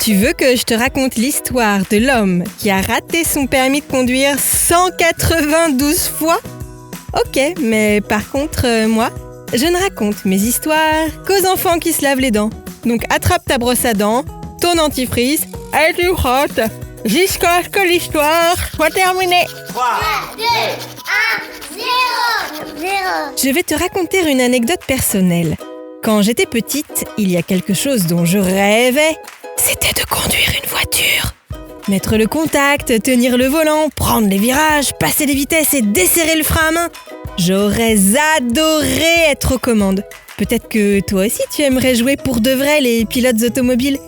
Tu veux que je te raconte l'histoire de l'homme qui a raté son permis de conduire 192 fois ? Ok, mais par contre, moi, je ne raconte mes histoires qu'aux enfants qui se lavent les dents. Donc attrape ta brosse à dents, ton dentifrice, et tu frottes jusqu'à ce que l'histoire soit terminée. 3, 2, 1, 0. Je vais te raconter une anecdote personnelle. Quand j'étais petite, il y a quelque chose dont je rêvais, c'était de conduire une voiture. Mettre le contact, tenir le volant, prendre les virages, passer les vitesses et desserrer le frein à main. J'aurais adoré être aux commandes. Peut-être que toi aussi tu aimerais jouer pour de vrai les pilotes automobiles.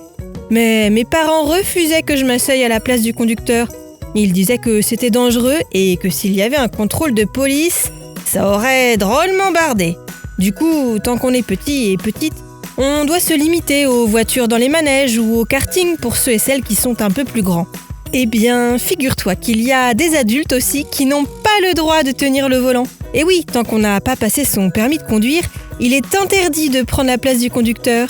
Mais mes parents refusaient que je m'asseye à la place du conducteur. Ils disaient que c'était dangereux et que s'il y avait un contrôle de police, ça aurait drôlement bardé. Du coup, tant qu'on est petit et petite, on doit se limiter aux voitures dans les manèges ou au karting pour ceux et celles qui sont un peu plus grands. Eh bien, figure-toi qu'il y a des adultes aussi qui n'ont pas le droit de tenir le volant. Et oui, tant qu'on n'a pas passé son permis de conduire, il est interdit de prendre la place du conducteur.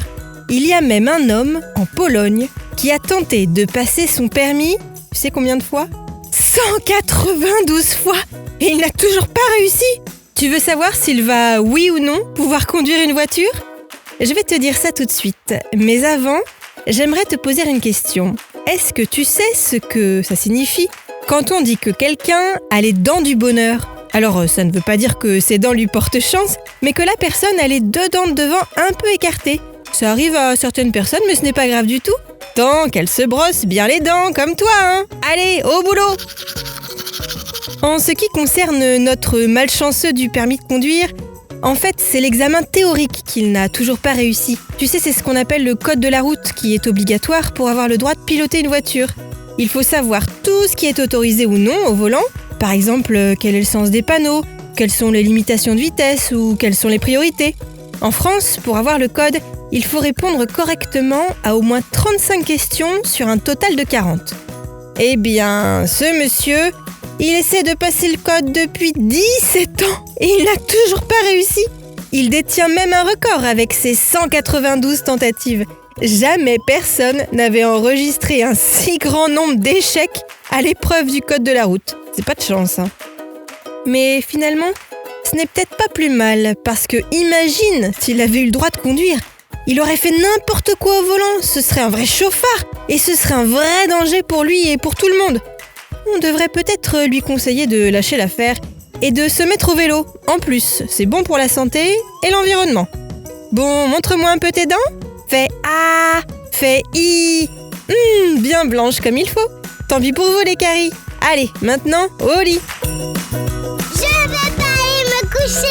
Il y a même un homme, en Pologne, qui a tenté de passer son permis, tu sais combien de fois ? 192 fois ! Et il n'a toujours pas réussi ! Tu veux savoir s'il va, oui ou non, pouvoir conduire une voiture ? Je vais te dire ça tout de suite. Mais avant, j'aimerais te poser une question. Est-ce que tu sais ce que ça signifie quand on dit que quelqu'un a les dents du bonheur ? Alors, ça ne veut pas dire que ses dents lui portent chance, mais que la personne a les deux dents de devant un peu écartées. Ça arrive à certaines personnes, mais ce n'est pas grave du tout. Tant qu'elle se brosse bien les dents, comme toi, hein. Allez, au boulot ! En ce qui concerne notre malchanceux du permis de conduire, en fait, c'est l'examen théorique qu'il n'a toujours pas réussi. Tu sais, c'est ce qu'on appelle le code de la route qui est obligatoire pour avoir le droit de piloter une voiture. Il faut savoir tout ce qui est autorisé ou non au volant. Par exemple, quel est le sens des panneaux, quelles sont les limitations de vitesse ou quelles sont les priorités. En France, pour avoir le code, il faut répondre correctement à au moins 35 questions sur un total de 40. Eh bien, ce monsieur, il essaie de passer le code depuis 17 ans et il n'a toujours pas réussi. Il détient même un record avec ses 192 tentatives. Jamais personne n'avait enregistré un si grand nombre d'échecs à l'épreuve du code de la route. C'est pas de chance, hein. Mais finalement, ce n'est peut-être pas plus mal parce que imagine s'il avait eu le droit de conduire. Il aurait fait n'importe quoi au volant, ce serait un vrai chauffard et ce serait un vrai danger pour lui et pour tout le monde. On devrait peut-être lui conseiller de lâcher l'affaire et de se mettre au vélo. En plus, c'est bon pour la santé et l'environnement. Bon, montre-moi un peu tes dents. Fais A, fais I. Bien blanche comme il faut. Tant pis pour vous les caries. Allez, maintenant, au lit. Je vais pas aller me coucher.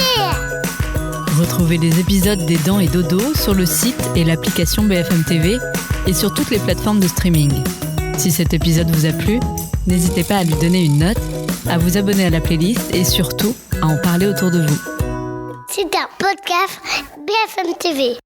Retrouvez les épisodes des Dents et Dodo sur le site et l'application BFM TV et sur toutes les plateformes de streaming. Si cet épisode vous a plu, n'hésitez pas à lui donner une note, à vous abonner à la playlist et surtout à en parler autour de vous. C'est un podcast BFM TV.